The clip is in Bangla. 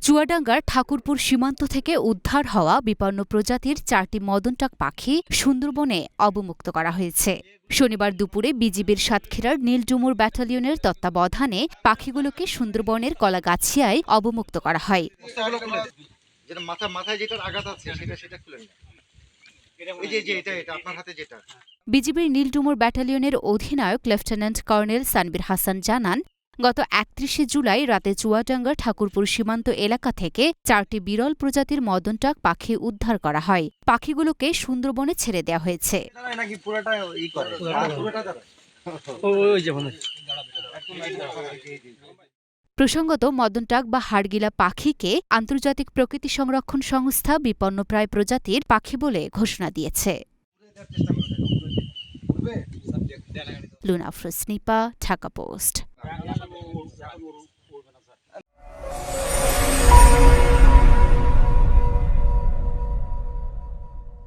চুয়াডাঙ্গার ঠাকুরপুর সীমান্ত থেকে উদ্ধার হওয়া বিপন্ন প্রজাতির 4টি মদনটাক পাখি সুন্দরবনে অবমুক্ত করা হয়েছে। শনিবার দুপুরে বিজিবির সাতক্ষীরার নীলডুমুর ব্যাটালিয়নের তত্ত্বাবধানে পাখিগুলোকে সুন্দরবনের কলাগাছিয়ায় অবমুক্ত করা হয়। বিজিবির নীলডুমুর ব্যাটালিয়নের অধিনায়ক লেফটেন্যান্ট কর্নেল সানবির হাসান জানান, গত 31শে জুলাই রাতে চুয়াডাঙ্গা ঠাকুরপুর সীমান্ত এলাকা থেকে 4টি বিরল প্রজাতির মদনটাক পাখি উদ্ধার করা হয়। পাখিগুলোকে সুন্দরবনে ছেড়ে দেওয়া হয়েছে। প্রসঙ্গত, মদনটাক বা হাড়গিলা পাখিকে আন্তর্জাতিক প্রকৃতি সংরক্ষণ সংস্থা বিপন্নপ্রায় প্রজাতির পাখি বলে ঘোষণা দিয়েছে। লুনা আফরোজ নিপা, ঢাকা পোস্ট।